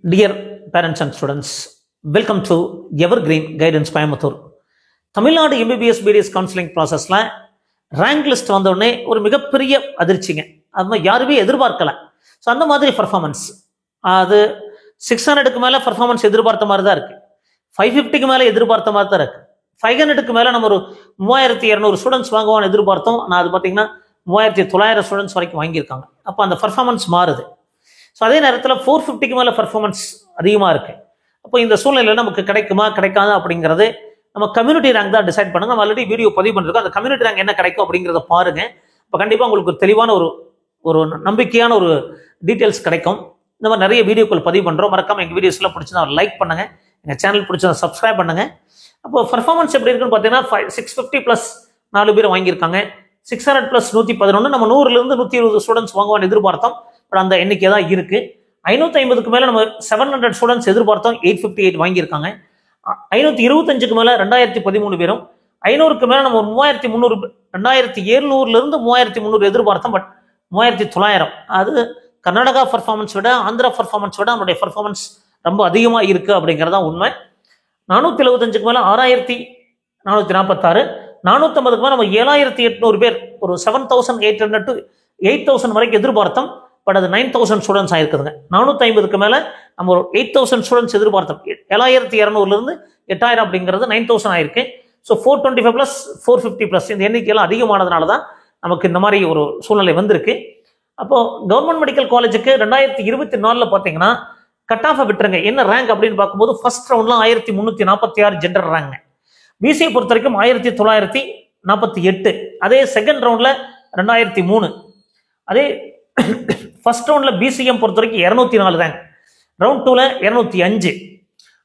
Dear parents and students, welcome to Evergreen Guidance Coimbatore. Tamil Nadu MBBS BDS counselling ப்ராசஸில் rank list வந்தோடனே ஒரு மிகப்பெரிய அதிர்ச்சிங்க. அது யாருமே எதிர்பார்க்கல. ஸோ அந்த மாதிரி பர்ஃபார்மன்ஸ் அது 600க்கு மேலே பர்ஃபார்மன்ஸ் எதிர்பார்த்த மாதிரி தான் இருக்குது. 550க்கு மேலே எதிர்பார்த்த மாதிரி தான் இருக்குது. 500க்கு மேலே நம்ம ஒரு 3200 ஸ்டூடெண்ட்ஸ் வாங்குவான்னு எதிர்பார்த்தோம். ஆனால் அது பார்த்தீங்கன்னா 3900 ஸ்டூடெண்ட்ஸ் வரைக்கும் வாங்கியிருக்காங்க. அப்போ அந்த பர்ஃபார்மன்ஸ் மாறுது. ஸோ அதே நேரத்தில் 450க்கு மேலே பர்ஃபார்மன்ஸ் அதிகமாக இருக்குது. அப்போ இந்த சூழ்நிலையில் நமக்கு கிடைக்குமா கிடைக்காதா அப்படிங்கிறது நம்ம கம்யூனிட்டி ரேங்க் தான் டிசைட் பண்ணுங்க. நம்ம ஆல்ரெடி வீடியோ பதிவு பண்ணிருக்கோம். அந்த கம்யூனிட்டி ரேங்க் என்ன கிடைக்கும் அப்படிங்கிறத பாருங்க. இப்போ கண்டிப்பாக உங்களுக்கு ஒரு தெளிவான ஒரு நம்பிக்கையான ஒரு டீட்டெயில்ஸ் கிடைக்கும். இந்த மாதிரி நிறைய வீடியோக்கள் பதிவு பண்ணுறோம். மறக்காம எங்கள் வீடியோஸ்லாம் பிடிச்சதா லைக் பண்ணுங்க, எங்கள் சேனல் பிடிச்சதை சப்ஸ்கிரைப் பண்ணுங்க. அப்போ பர்ஃபார்மன்ஸ் எப்படி இருக்குன்னு பார்த்தீங்கன்னா 650 ப்ளஸ் 4 பேர் வாங்கியிருக்காங்க. 600 ப்ளஸ் 111. நம்ம 100லேருந்து 120 ஸ்டூடெண்ட்ஸ் வாங்குவான்னு எதிர்பார்த்தோம். பட் அந்த எண்ணிக்கை தான் இருக்கு. 550க்கு மேலே நம்ம 700 ஸ்டூடெண்ட்ஸ் எதிர்பார்த்தோம். 858 வாங்கியிருக்காங்க. 525க்கு மேலே 2013 பேரும், 500க்கு மேலே நம்ம 3300, 2700லேருந்து 3300 எதிர்பார்த்தோம். பட் 3900. அது கர்நாடகா பர்ஃபார்மன்ஸ் விட ஆந்திரா பர்ஃபார்மன்ஸ் விட நம்மளுடைய பர்ஃபார்மன்ஸ் ரொம்ப அதிகமாக இருக்கு அப்படிங்கிறதா உண்மை. 475க்கு மேலே 6446, 450க்கு மேலே நம்ம 7800 பேர், ஒரு 7800 to 8000 வரைக்கும் எதிர்பார்த்தோம். பட் அது 9000 ஸ்டூடெண்ட்ஸ் ஆயிருக்குதுங்க. 450க்கு மேலே நம்ம ஒரு 8000 ஸ்டூடெண்ட்ஸ் எதிர்பார்த்தோம். 7200லேருந்து 8000 அப்படிங்கிறது 9000 ஆயிருக்கு. ஸோ 425 ப்ளஸ் 450 ப்ளஸ் இந்த எண்ணிக்கையெல்லாம் அதிகமானதுனால தான் நமக்கு இந்த மாதிரி ஒரு சூழ்நிலை வந்திருக்கு. அப்போ கவர்மெண்ட் மெடிக்கல் காலேஜுக்கு 2024 பார்த்தீங்கன்னா கட் ஆஃபை விட்டுருங்க. என்ன ரேங்க் அப்படின்னு பார்க்கும்போது ஃபர்ஸ்ட் ரவுண்ட்லாம் 1346 ஜென்ரல் ரேங்க். பிசிஐ பொறுத்த வரைக்கும் 1948. அதே செகண்ட் ரவுண்டில் 2003. அதே ஃபர்ஸ்ட் ரவுண்டில் பிசிஎம் பொறுத்த வரைக்கும் 204 ரேங்க். ரவுண்ட் 2ல 205.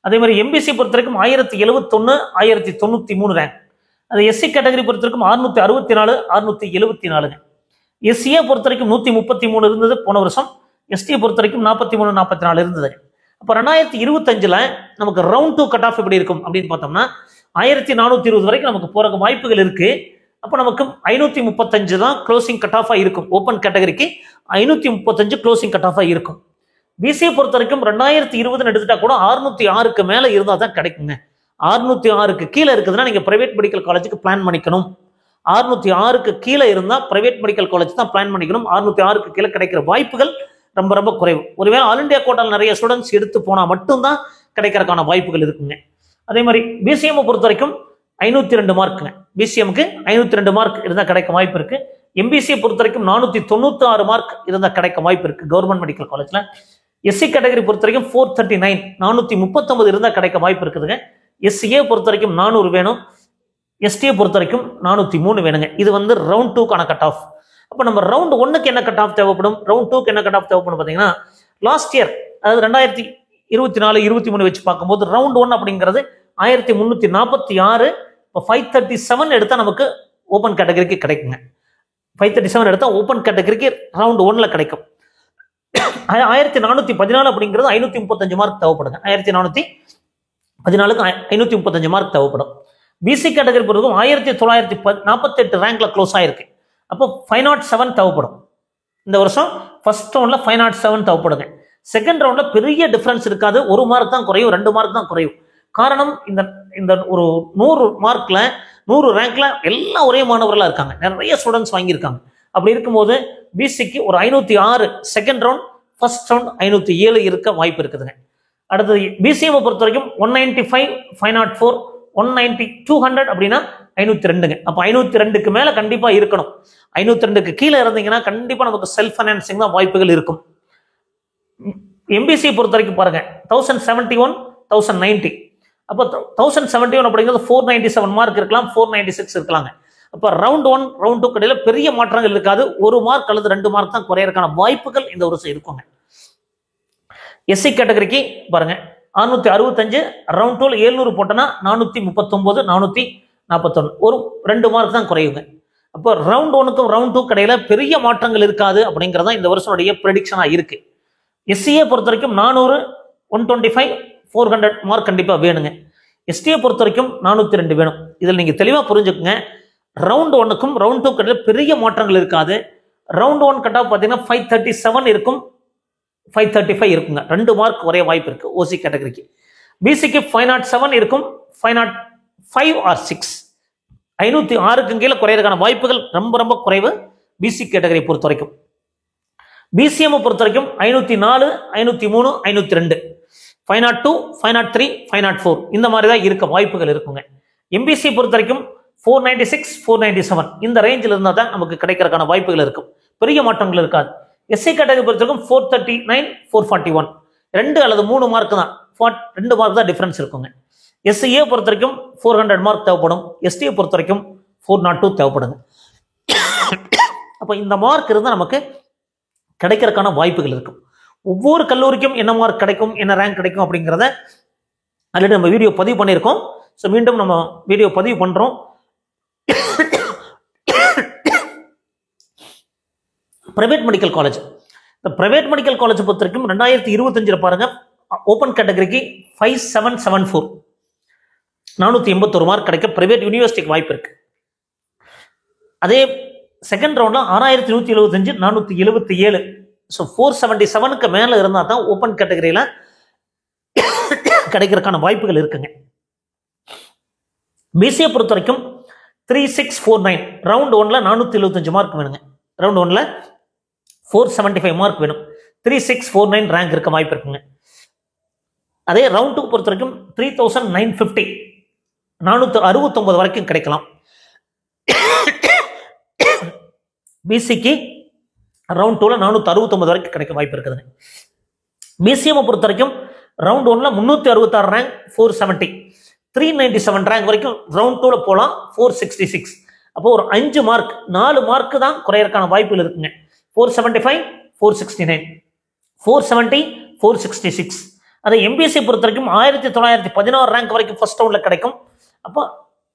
அதே மாதிரி எம்பிசி பொறுத்த வரைக்கும் 1071, 1093 ரேங்க். அது எஸ்சி கேட்டகரி பொறுத்த வரைக்கும் 664, 674. எஸ்சியை பொறுத்த வரைக்கும் 133 இருந்தது போன வருஷம். எஸ்டியை பொறுத்த வரைக்கும் 43, 44 இருந்தது. அப்போ 2025ல் நமக்கு ரவுண்ட் 2 கட் ஆஃப் எப்படி இருக்கும் அப்படின்னு பார்த்தோம்னா 1420 வரைக்கும் நமக்கு போற வாய்ப்புகள் இருக்கு. அப்போ நமக்கு 535 தான் க்ளோசிங் கட் ஆஃபாக இருக்கும். ஓப்பன் கேட்டகரிக்கு 535 க்ளோசிங் கட் ஆஃபாக இருக்கும். பிசிஐ பொறுத்த வரைக்கும் 2020 எடுத்துட்டா கூட 606க்கு மேலே இருந்தால் தான் கிடைக்குங்க. 606க்கு கீழே இருக்குதுன்னா நீங்கள் பிரைவேட் மெடிக்கல் காலேஜுக்கு பிளான் பண்ணிக்கணும். 606க்கு கீழே இருந்தால் பிரைவேட் மெடிக்கல் காலேஜ் தான் பிளான் பண்ணிக்கணும். 606க்கு கீழே கிடைக்கிற வாய்ப்புகள் ரொம்ப ரொம்ப குறைவு. ஒருவேளை ஆல் இண்டியா கோட்டால் நிறைய ஸ்டூடெண்ட்ஸ் எடுத்து போனால் மட்டும்தான் கிடைக்கிறதுக்கான வாய்ப்புகள் இருக்குங்க. அதே மாதிரி பிசிஎம் பொறுத்த வரைக்கும் 502 மார்க்குங்க. பிசிஎம்க்கு 502 மார்க் இருந்தால் கிடைக்க வாய்ப்பு இருக்கு. எம்பிசியை பொறுத்த வரைக்கும் 496 மார்க் இருந்தால் கிடைக்க வாய்ப்பு இருக்கு கவர்மெண்ட் மெடிக்கல் காலேஜ்ல. எஸ்சி கேட்டகரி பொறுத்த வரைக்கும் 439, 439 இருந்தால் கிடைக்க வாய்ப்பு இருக்குதுங்க. எஸ்சிஏ பொறுத்த வரைக்கும் 400 வேணும். எஸ்டியை பொறுத்த வரைக்கும் 403 வேணுங்க. இது வந்து ரவுண்ட் 2க்கான கட் ஆஃப். அப்போ நம்ம ரவுண்ட் 1க்கு என்ன கட் ஆஃப் தேவைப்படும், ரவுண்ட் 2க்கு என்ன கட் ஆஃப் தேவைப்படும் பார்த்தீங்கன்னா லாஸ்ட் இயர், அதாவது 2024, 23 வச்சு பார்க்கும்போது ரவுண்ட் 1 அப்படிங்கிறது 1346. இப்போ 537 எடுத்தால் நமக்கு ஓப்பன் கேட்டகரிக்கு கிடைக்குங்க. 537 எடுத்தால் ஓப்பன் கேட்டகரிக்கு ரவுண்ட் 1ல கிடைக்கும். 1414 அப்படிங்கிறது 535 மார்க் தேவைப்படுங்க. 1414க்கு 535 மார்க் தேவைப்படும். பிசி கேட்டகரி பொறுத்தும் 1948 ரேங்க்ல க்ளோஸ் ஆயிருக்கு. அப்போ 507 தேவைப்படும். இந்த வருஷம் ஃபர்ஸ்ட் ரவுண்ட்ல 507 தேவைப்படுங்க. செகண்ட் ரவுண்ட்ல பெரிய டிஃபரன்ஸ் இருக்காது. 1 மார்க் தான் குறையும், 2 மார்க் தான் குறையும். காரணம் இந்த ஒரு 100 மார்க்ல 100 ரேங்க்ல எல்லாம் ஒரே மாணவர்களாக இருக்காங்க. நிறைய ஸ்டூடெண்ட்ஸ் வாங்கியிருக்காங்க. அப்படி இருக்கும்போது பிசிக்கு ஒரு 506 செகண்ட் ரவுண்ட், ஃபர்ஸ்ட் ரவுண்ட் 507 இருக்க வாய்ப்பு இருக்குதுங்க. அடுத்தது பிசிஎம் பொறுத்த வரைக்கும் 195, 504, 190, 200 அப்படின்னா 502ங்க. அப்போ 502க்கு மேலே கண்டிப்பாக இருக்கணும். 502க்கு கீழே இருந்தீங்கன்னா கண்டிப்பாக நமக்கு செல்ஃப் ஃபைனான்சிங் தான் வாய்ப்புகள் இருக்கும். எம்பிசியை பொறுத்த வரைக்கும் பாருங்க 1071, 1090. அப்போ 1071 அப்படிங்கிறது 497 மார்க் இருக்கலாம், 496 இருக்கலாங்க. அப்போ ரவுண்ட் 1, ரவுண்ட் 2 கடையில் பெரிய மாற்றங்கள் இருக்காது. 1 மார்க் அல்லது 2 மார்க் தான் குறையறதுக்கான வாய்ப்புகள் இந்த வருஷம் இருக்குங்க. எஸ்சி கேட்டகரிக்கு பாருங்க 665, ரவுண்ட் 2ல 700 போட்டோன்னா 439, 441, ஒரு 2 மார்க் தான் குறையுங்க. அப்போ ரவுண்ட் 1க்கும் ரவுண்ட் 2 கடையில் பெரிய மாற்றங்கள் இருக்காது அப்படிங்கிறதா இந்த வருஷனுடைய ப்ரெடிக்ஷனாக இருக்கு. எஸ்சியை பொறுத்த வரைக்கும் 400, 125, 400 மார்க் கண்டிப்பாக வேணுங்க. எஸ்டியை பொறுத்த வரைக்கும் 402 வேணும். இதில் நீங்கள் தெளிவாக புரிஞ்சுக்குங்க. ரவுண்ட் 1க்கும் ரவுண்ட் 2 கடையில் பெரிய மாற்றங்கள் இருக்காது. ரவுண்ட் 1 கட் ஆஃப் பார்த்தீங்கன்னா 537 இருக்கும். 535 இருக்குங்க. 2 மார்க் குறைய வாய்ப்பு இருக்கு ஓசி கேட்டகரிக்கு. பிசிக்கு 507 இருக்கும், 505 ஆர் 6, 506க்கு கீழே குறையறதுக்கான வாய்ப்புகள் ரொம்ப ரொம்ப குறைவு பிசி கேட்டகரி பொறுத்த வரைக்கும். பிசிஎம் பொறுத்த வரைக்கும் 504, 503, 502, 502, 503, 504 இந்த மாதிரி தான் இருக்க வாய்ப்புகள் இருக்குங்க. எம்பிசி பொறுத்த வரைக்கும் 496, 497 இந்த ரேஞ்சில் இருந்தால் தான் நமக்கு கிடைக்கிறதுக்கான வாய்ப்புகள் இருக்கும். பெரிய மாற்றங்கள் இருக்காது. எஸ்சி கேட்டகரி பொறுத்த வரைக்கும் 439, 441 2 அல்லது 3 மார்க் தான், 2 மார்க் தான் டிஃபரன்ஸ் இருக்குங்க. எஸ்சிஏ பொறுத்த வரைக்கும் 400 மார்க் தேவைப்படும், எஸ்டியை பொறுத்த வரைக்கும் 402 தேவைப்படுங்க. அப்போ இந்த மார்க் இருந்தால் நமக்கு கிடைக்கிறதுக்கான வாய்ப்புகள் இருக்கும். ஒவ்வொரு கல்லூரிக்கும் என்ன மார்க் கிடைக்கும், என்ன ரேங்க் கிடைக்கும் அப்படிங்கிறத ஆல்ரெடி நம்ம வீடியோ பதிவு பண்ணியிருக்கோம். ஸோ மீண்டும் நம்ம வீடியோ பதிவு பண்ணுறோம். பிரைவேட் மெடிக்கல் காலேஜ், இந்த பிரைவேட் மெடிக்கல் காலேஜ் பொறுத்த வரைக்கும் 2025 பாருங்க, ஓப்பன் கேட்டகரிக்கு 5774 481 மார்க் கிடைக்க பிரைவேட் யூனிவர்சிட்டிக்கு வாய்ப்பு இருக்கு. அதே செகண்ட் ரவுண்ட்ல 6175 477, ஸோ 477க்கு மேல இருந்தால் தான் ஓப்பன் கேட்டகரியில கிடைக்கிறதுக்கான வாய்ப்புகள் இருக்குங்க. பிசிஏ பொறுத்த வரைக்கும் 3649 ரவுண்ட் 1ல 475 மார்க் வேணுங்க. ரவுண்ட் 1ல 475 மார்க் வேணும். 3649 ரேங்க் இருக்க வாய்ப்பு இருக்குங்க. அதே ரவுண்ட் 2 பொறுத்த வரைக்கும் 3950 469 வரைக்கும் கிடைக்கலாம். பிசிக்கு ரவுண்ட் 2ல 469 வரைக்கும் கிடைக்க வாய்ப்பு இருக்குதுங்க. பிசிஎம் பொறுத்த வரைக்கும் ரவுண்ட் 1ல 366 ரேங்க் 470, 397 ரேங்க் வரைக்கும் ரவுண்ட் 2ல போகலாம் 466. அப்போ ஒரு 5 மார்க் 4 மார்க் தான் குறையறதுக்கான வாய்ப்புகள் இருக்குங்க. 475, 469, 470, 466. அதை எம்பிஎஸ்சி பொறுத்த வரைக்கும் 1916 ரேங்க் வரைக்கும் ஃபர்ஸ்ட் ரவுண்ட்ல கிடைக்கும். அப்போ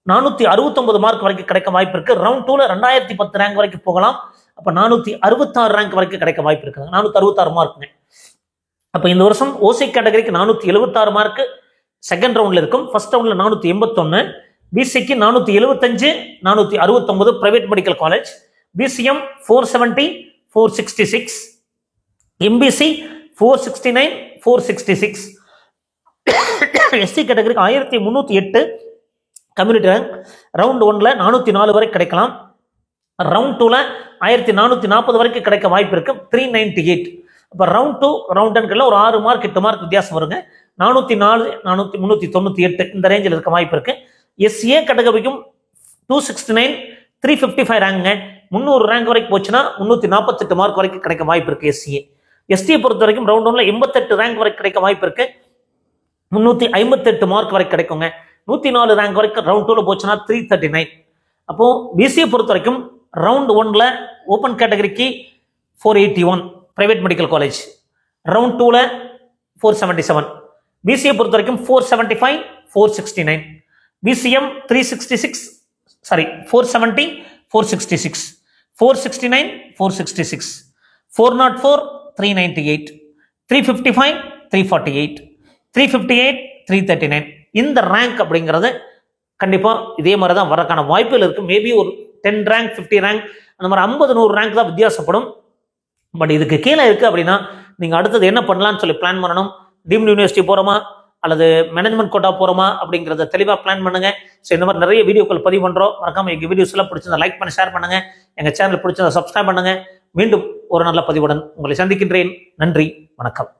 469 மார்க் வரைக்கும் கிடைக்க வாய்ப்பு இருக்கு. ரவுண்ட் 2ல 2010 ரேங்க் வரைக்கும் போகலாம். அப்போ 466 ரேங்க் வரைக்கும் கிடைக்க வாய்ப்பு இருக்கு. 466 மார்க்குங்க. அப்போ இந்த வருஷம் ஓசி கேட்டகரிக்கு 476 மார்க் செகண்ட் ரவுண்ட்ல இருக்கும். ஃபர்ஸ்ட் ரவுண்ட்ல 481, பிசிக்கு 475, 469 private medical college. BCM 470, 466, MBC 469, 466. SC கேட்டகரிக்கு 1308 கம்யூனிட்டி ரேங்க். ரவுண்ட் 1ல 404 வரை கிடைக்கலாம். ரவுண்ட் 2ல 1440 வரைக்கும் கிடைக்க வாய்ப்பு இருக்கு. 398. அப்போ ரவுண்ட் 2 ரவுண்ட் 10 ஒரு 6 மார்க் 8 மார்க் வித்தியாசம் வருங்க. 404, 398 இந்த ரேஞ்சில் இருக்க வாய்ப்பு இருக்கு. எஸ்ஏ கேட்டகரிக்கும் 269, 355 ரேங்குங்க. 300 ரேங்க் வரைக்கும் போச்சுன்னா 348 மார்க் வரைக்கும் கிடைக்க வாய்ப்பு இருக்கு எஸ்சிஏ. எஸ்டியை பொறுத்த வரைக்கும் ரவுண்ட் 1ல 88 ரேங்க் வரைக்கும் கிடைக்க வாய்ப்பு இருக்கு. 358 மார்க் வரைக்கும் கிடைக்குங்க. 104 ரேங்க் வரைக்கும் ரவுண்ட் 2ல போச்சுன்னா 339. அப்போ பிசிஏ பொறுத்த வரைக்கும் ரவுண்ட் 1ல ஓப்பன் கேட்டகரிக்கு 481 பிரைவேட் மெடிக்கல் காலேஜ். ரவுண்ட் 2ல 477. பிசிஏ பொறுத்த வரைக்கும் 475, 469. பிசிஎம் 366, 470, 466, 469, 466, 404, 398, 355, 348, 358, 339 இந்த ரேங்க் அப்படிங்கிறது கண்டிப்பா இதே மாதிரி தான் வரக்கான வாய்ப்புகள் இருக்கு. மேபி ஒரு 10 ரேங்க் 50 ரேங்க் அந்த மாதிரி 50 100 ரேங்க் தான் வித்தியாசப்படும். பட் இதுக்கு கீழே இருக்கு அப்படின்னா நீங்க அடுத்தது என்ன பண்ணலாம்னு சொல்லி பிளான் பண்ணணும். டீம்டு யூனிவர்சிட்டி போறோமா அல்லது மேனேஜ்மெண்ட் கோட்டா போறோமா அப்படிங்கிறத தெளிவா பிளான் பண்ணுங்க. ஸோ இந்த மாதிரி நிறைய வீடியோக்கள் பதிவு பண்றோம். மறக்காம எங்க வீடியோஸ் எல்லாம் பிடிச்சிருந்தா லைக் பண்ணி ஷேர் பண்ணுங்க. எங்க சேனல் பிடிச்சிருந்தா சப்ஸ்கிரைப் பண்ணுங்க. மீண்டும் ஒரு நல்ல பதிவுடன் உங்களை சந்திக்கின்றேன். நன்றி, வணக்கம்.